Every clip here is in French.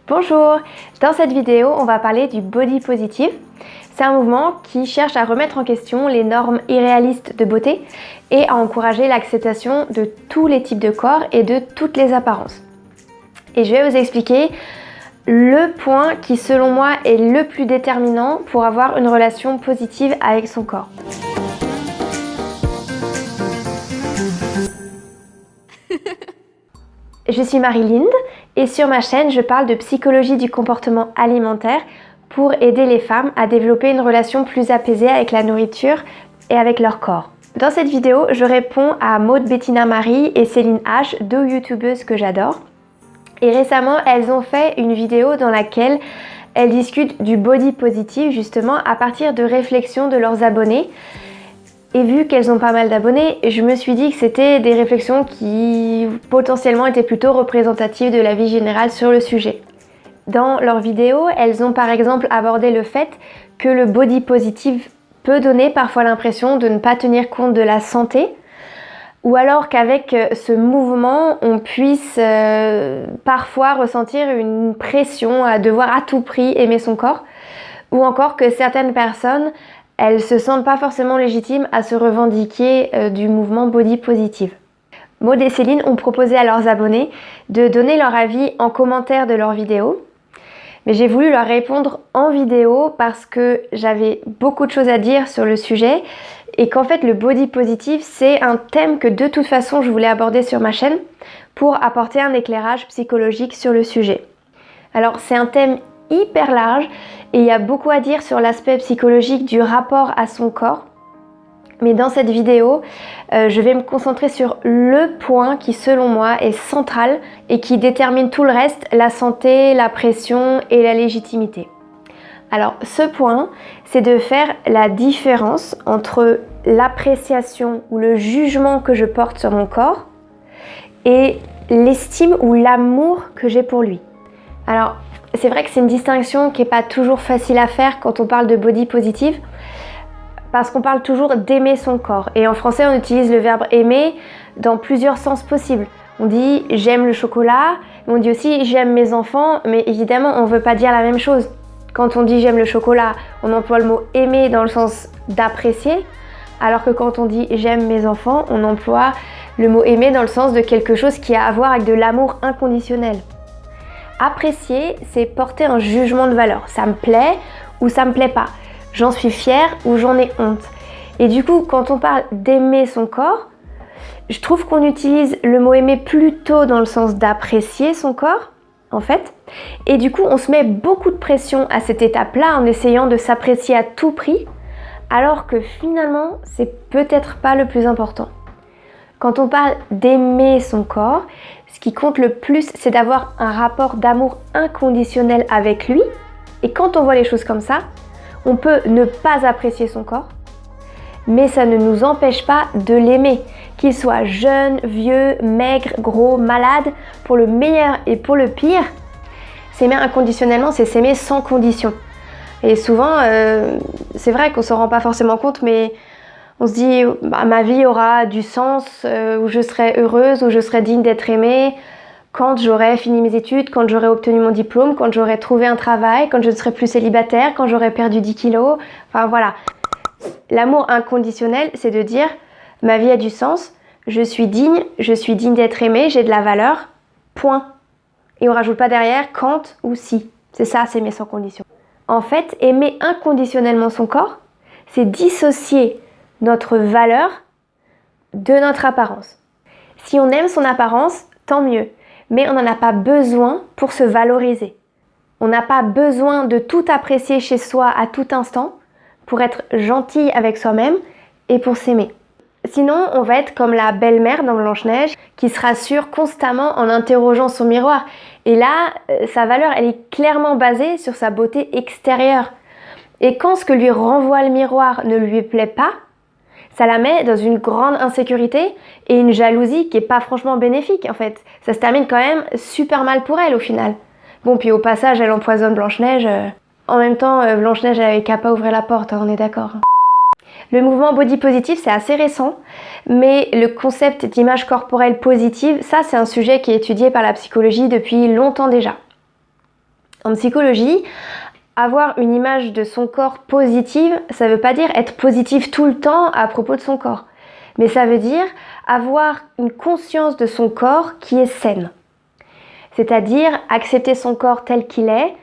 Bonjour! Dans cette vidéo, on va parler du body positive. C'est un mouvement qui cherche à remettre en question les normes irréalistes de beauté et à encourager l'acceptation de tous les types de corps et de toutes les apparences. Et je vais vous expliquer le point qui, selon moi, est le plus déterminant pour avoir une relation positive avec son corps. Je suis Marie-Linde et sur ma chaîne, je parle de psychologie du comportement alimentaire pour aider les femmes à développer une relation plus apaisée avec la nourriture et avec leur corps. Dans cette vidéo, je réponds à Maud Bettina Marie et Céline H, deux youtubeuses que j'adore. Et récemment, elles ont fait une vidéo dans laquelle elles discutent du body positive justement à partir de réflexions de leurs abonnés. Et vu qu'elles ont pas mal d'abonnés, je me suis dit que c'était des réflexions qui potentiellement étaient plutôt représentatives de la vie générale sur le sujet. Dans leurs vidéos, elles ont par exemple abordé le fait que le body positive peut donner parfois l'impression de ne pas tenir compte de la santé, ou alors qu'avec ce mouvement, on puisse parfois ressentir une pression à devoir à tout prix aimer son corps, ou encore que certaines personnes elles se sentent pas forcément légitimes à se revendiquer du mouvement body positive. Maud et Céline ont proposé à leurs abonnés de donner leur avis en commentaire de leurs vidéos. Mais j'ai voulu leur répondre en vidéo parce que j'avais beaucoup de choses à dire sur le sujet et qu'en fait le body positive c'est un thème que de toute façon je voulais aborder sur ma chaîne pour apporter un éclairage psychologique sur le sujet. Alors c'est un thème hyper large et il y a beaucoup à dire sur l'aspect psychologique du rapport à son corps. Mais dans cette vidéo, je vais me concentrer sur le point qui selon moi est central et qui détermine tout le reste, la santé, la pression et la légitimité. Alors ce point, c'est de faire la différence entre l'appréciation ou le jugement que je porte sur mon corps et l'estime ou l'amour que j'ai pour lui. Alors c'est vrai que c'est une distinction qui n'est pas toujours facile à faire quand on parle de body positive parce qu'on parle toujours d'aimer son corps et en français on utilise le verbe aimer dans plusieurs sens possibles. On dit j'aime le chocolat, mais on dit aussi j'aime mes enfants, mais évidemment on ne veut pas dire la même chose. Quand on dit j'aime le chocolat, on emploie le mot aimer dans le sens d'apprécier, alors que quand on dit j'aime mes enfants, on emploie le mot aimer dans le sens de quelque chose qui a à voir avec de l'amour inconditionnel. Apprécier, c'est porter un jugement de valeur. Ça me plaît ou ça me plaît pas. J'en suis fière ou j'en ai honte. Et du coup, quand on parle d'aimer son corps, je trouve qu'on utilise le mot aimer plutôt dans le sens d'apprécier son corps, en fait. Et du coup, on se met beaucoup de pression à cette étape-là en essayant de s'apprécier à tout prix, alors que finalement, c'est peut-être pas le plus important. Quand on parle d'aimer son corps, ce qui compte le plus, c'est d'avoir un rapport d'amour inconditionnel avec lui. Et quand on voit les choses comme ça, on peut ne pas apprécier son corps, mais ça ne nous empêche pas de l'aimer. Qu'il soit jeune, vieux, maigre, gros, malade, pour le meilleur et pour le pire, s'aimer inconditionnellement, c'est s'aimer sans condition. Et souvent, c'est vrai qu'on ne s'en rend pas forcément compte, mais on se dit ma vie aura du sens, où je serai heureuse, où je serai digne d'être aimée quand j'aurai fini mes études, quand j'aurai obtenu mon diplôme, quand j'aurai trouvé un travail, quand je ne serai plus célibataire, quand j'aurai perdu 10 kilos. Enfin voilà. L'amour inconditionnel, c'est de dire ma vie a du sens, je suis digne d'être aimée, j'ai de la valeur, point. Et on ne rajoute pas derrière quand ou si. C'est ça, c'est aimer sans condition. En fait, aimer inconditionnellement son corps, c'est dissocier notre valeur de notre apparence. Si on aime son apparence, tant mieux, mais on n'en a pas besoin pour se valoriser. On n'a pas besoin de tout apprécier chez soi à tout instant pour être gentil avec soi-même et pour s'aimer. Sinon, on va être comme la belle-mère dans Blanche-Neige qui se rassure constamment en interrogeant son miroir. Et là, sa valeur, elle est clairement basée sur sa beauté extérieure. Et quand ce que lui renvoie le miroir ne lui plaît pas, ça la met dans une grande insécurité et une jalousie qui est pas franchement bénéfique en fait. Ça se termine quand même super mal pour elle au final. Bon, puis au passage, elle empoisonne Blanche-Neige. En même temps, Blanche-Neige, elle avait qu'à pas ouvrir la porte, on est d'accord. Le mouvement body positive, c'est assez récent, mais le concept d'image corporelle positive, ça c'est un sujet qui est étudié par la psychologie depuis longtemps déjà. En psychologie, avoir une image de son corps positive, ça ne veut pas dire être positive tout le temps à propos de son corps. Mais ça veut dire avoir une conscience de son corps qui est saine. C'est-à-dire accepter son corps tel qu'il est,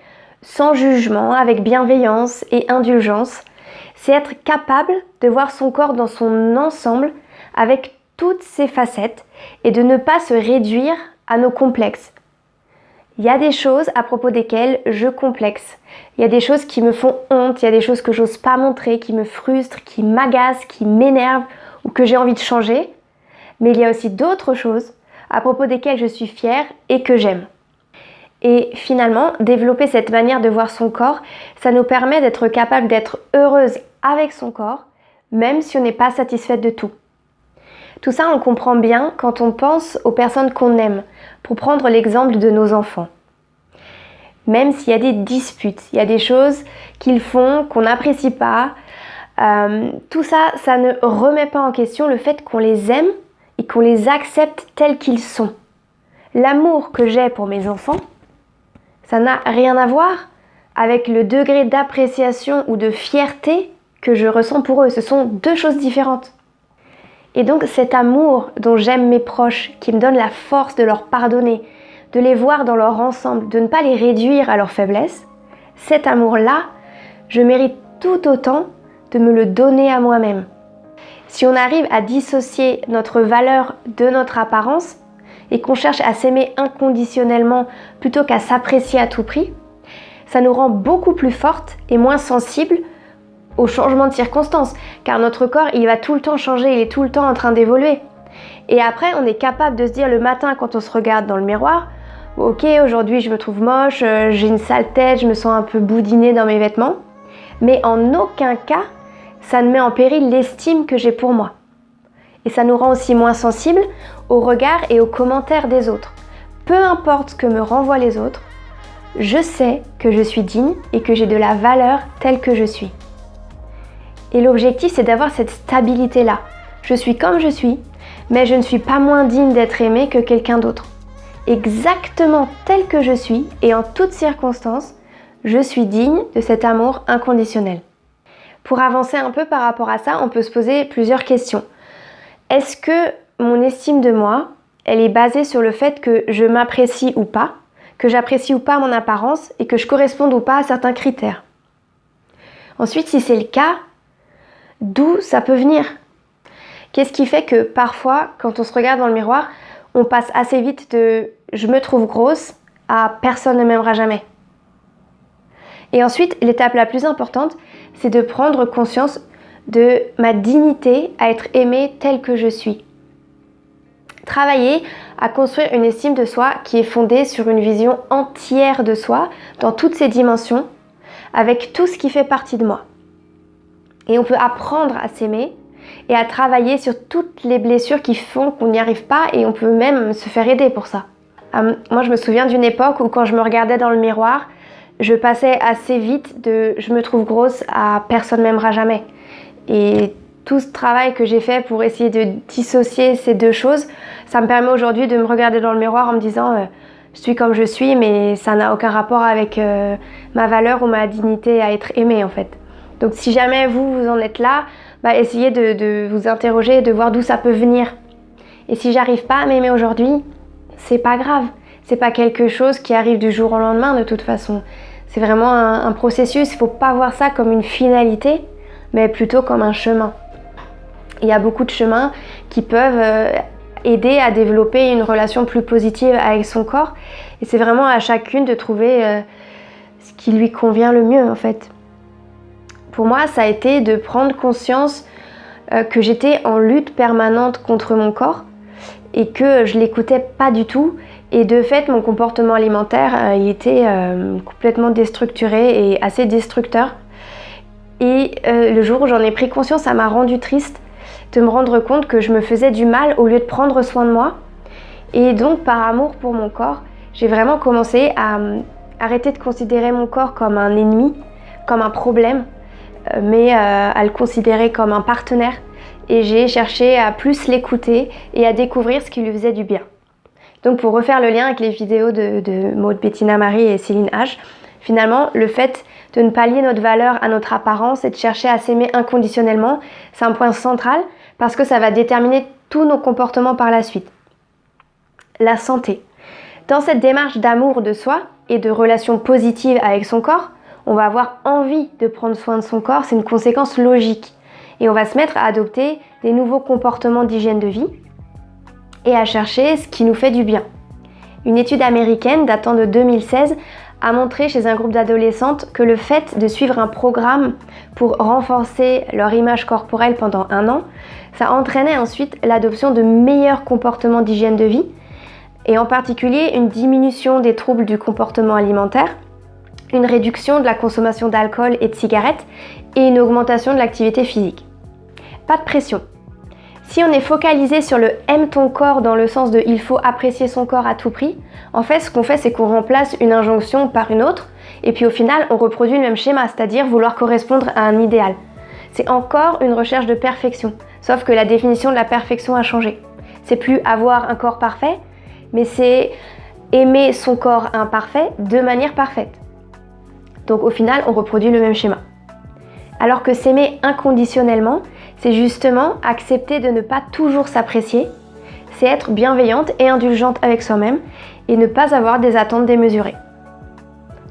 sans jugement, avec bienveillance et indulgence. C'est être capable de voir son corps dans son ensemble, avec toutes ses facettes, et de ne pas se réduire à nos complexes. Il y a des choses à propos desquelles je complexe. Il y a des choses qui me font honte, il y a des choses que j'ose pas montrer, qui me frustrent, qui m'agacent, qui m'énervent ou que j'ai envie de changer. Mais il y a aussi d'autres choses à propos desquelles je suis fière et que j'aime. Et finalement, développer cette manière de voir son corps, ça nous permet d'être capable d'être heureuse avec son corps, même si on n'est pas satisfaite de tout. Tout ça, on le comprend bien quand on pense aux personnes qu'on aime, pour prendre l'exemple de nos enfants. Même s'il y a des disputes, il y a des choses qu'ils font qu'on n'apprécie pas, tout ça, ça ne remet pas en question le fait qu'on les aime et qu'on les accepte tels qu'ils sont. L'amour que j'ai pour mes enfants, ça n'a rien à voir avec le degré d'appréciation ou de fierté que je ressens pour eux. Ce sont deux choses différentes. Et donc cet amour dont j'aime mes proches, qui me donne la force de leur pardonner, de les voir dans leur ensemble, de ne pas les réduire à leur faiblesse, cet amour-là, je mérite tout autant de me le donner à moi-même. Si on arrive à dissocier notre valeur de notre apparence et qu'on cherche à s'aimer inconditionnellement plutôt qu'à s'apprécier à tout prix, ça nous rend beaucoup plus fortes et moins sensibles aux changements de circonstances, car notre corps, il va tout le temps changer, il est tout le temps en train d'évoluer. Et après, on est capable de se dire le matin quand on se regarde dans le miroir, ok, aujourd'hui je me trouve moche, j'ai une sale tête, je me sens un peu boudinée dans mes vêtements, mais en aucun cas, ça ne met en péril l'estime que j'ai pour moi. Et ça nous rend aussi moins sensibles aux regards et aux commentaires des autres. Peu importe ce que me renvoient les autres, je sais que je suis digne et que j'ai de la valeur telle que je suis. Et l'objectif, c'est d'avoir cette stabilité-là. Je suis comme je suis, mais je ne suis pas moins digne d'être aimée que quelqu'un d'autre. Exactement tel que je suis et en toutes circonstances, je suis digne de cet amour inconditionnel. Pour avancer un peu par rapport à ça, on peut se poser plusieurs questions. Est-ce que mon estime de moi, elle est basée sur le fait que je m'apprécie ou pas, que j'apprécie ou pas mon apparence et que je corresponde ou pas à certains critères? Ensuite, si c'est le cas, d'où ça peut venir? Qu'est-ce qui fait que parfois, quand on se regarde dans le miroir, on passe assez vite de « je me trouve grosse » à « personne ne m'aimera jamais ». Et ensuite, l'étape la plus importante, c'est de prendre conscience de ma dignité à être aimée telle que je suis. Travailler à construire une estime de soi qui est fondée sur une vision entière de soi, dans toutes ses dimensions, avec tout ce qui fait partie de moi. Et on peut apprendre à s'aimer et à travailler sur toutes les blessures qui font qu'on n'y arrive pas, et on peut même se faire aider pour ça. Moi, je me souviens d'une époque où quand je me regardais dans le miroir, je passais assez vite de « je me trouve grosse » à « personne m'aimera jamais ». Et tout ce travail que j'ai fait pour essayer de dissocier ces deux choses, ça me permet aujourd'hui de me regarder dans le miroir en me disant je suis comme je suis, mais ça n'a aucun rapport avec ma valeur ou ma dignité à être aimée en fait. Donc si jamais vous en êtes là, essayez de vous interroger et de voir d'où ça peut venir. Et si j'arrive pas à m'aimer aujourd'hui, c'est pas grave. C'est pas quelque chose qui arrive du jour au lendemain de toute façon. C'est vraiment un processus. Il faut pas voir ça comme une finalité, mais plutôt comme un chemin. Il y a beaucoup de chemins qui peuvent aider à développer une relation plus positive avec son corps. Et c'est vraiment à chacune de trouver ce qui lui convient le mieux en fait. Pour moi, ça a été de prendre conscience que j'étais en lutte permanente contre mon corps et que je l'écoutais pas du tout. Et de fait, mon comportement alimentaire, il était complètement déstructuré et assez destructeur. Et le jour où j'en ai pris conscience, ça m'a rendu triste de me rendre compte que je me faisais du mal au lieu de prendre soin de moi. Et donc, par amour pour mon corps, j'ai vraiment commencé à arrêter de considérer mon corps comme un ennemi, comme un problème, mais à le considérer comme un partenaire. Et j'ai cherché à plus l'écouter et à découvrir ce qui lui faisait du bien. Donc pour refaire le lien avec les vidéos de Maud Bettina Marie et Céline H, Finalement, le fait de ne pas lier notre valeur à notre apparence et de chercher à s'aimer inconditionnellement, c'est un point central parce que ça va déterminer tous nos comportements par la suite. La santé. Dans cette démarche d'amour de soi et de relation positive avec son corps, on va avoir envie de prendre soin de son corps, c'est une conséquence logique. Et on va se mettre à adopter des nouveaux comportements d'hygiène de vie et à chercher ce qui nous fait du bien. Une étude américaine datant de 2016 a montré chez un groupe d'adolescentes que le fait de suivre un programme pour renforcer leur image corporelle pendant 1 an, ça entraînait ensuite l'adoption de meilleurs comportements d'hygiène de vie et en particulier une diminution des troubles du comportement alimentaire, une réduction de la consommation d'alcool et de cigarettes et une augmentation de l'activité physique. Pas de pression. Si on est focalisé sur le « aime ton corps » dans le sens de « il faut apprécier son corps à tout prix », en fait ce qu'on fait c'est qu'on remplace une injonction par une autre et puis au final on reproduit le même schéma, c'est-à-dire vouloir correspondre à un idéal. C'est encore une recherche de perfection, sauf que la définition de la perfection a changé. C'est plus avoir un corps parfait, mais c'est aimer son corps imparfait de manière parfaite. Donc au final on reproduit le même schéma. Alors que s'aimer inconditionnellement, c'est justement accepter de ne pas toujours s'apprécier, c'est être bienveillante et indulgente avec soi-même et ne pas avoir des attentes démesurées.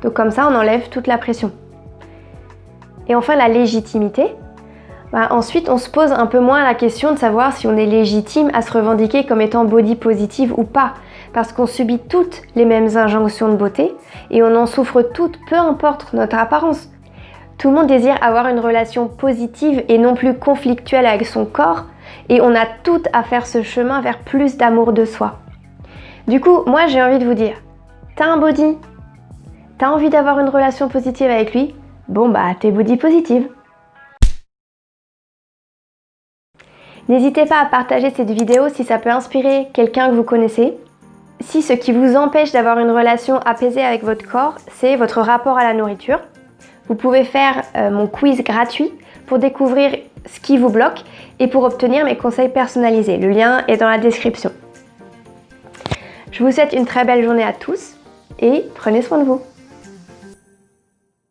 Donc comme ça, on enlève toute la pression. Et enfin, la légitimité. Ensuite, on se pose un peu moins la question de savoir si on est légitime à se revendiquer comme étant body positive ou pas, parce qu'on subit toutes les mêmes injonctions de beauté et on en souffre toutes, peu importe notre apparence. Tout le monde désire avoir une relation positive et non plus conflictuelle avec son corps et on a toutes à faire ce chemin vers plus d'amour de soi. Du coup, moi j'ai envie de vous dire, t'as un body, t'as envie d'avoir une relation positive avec lui, bon t'es body positive. N'hésitez pas à partager cette vidéo si ça peut inspirer quelqu'un que vous connaissez. Si ce qui vous empêche d'avoir une relation apaisée avec votre corps, c'est votre rapport à la nourriture, vous pouvez faire mon quiz gratuit pour découvrir ce qui vous bloque et pour obtenir mes conseils personnalisés. Le lien est dans la description. Je vous souhaite une très belle journée à tous et prenez soin de vous.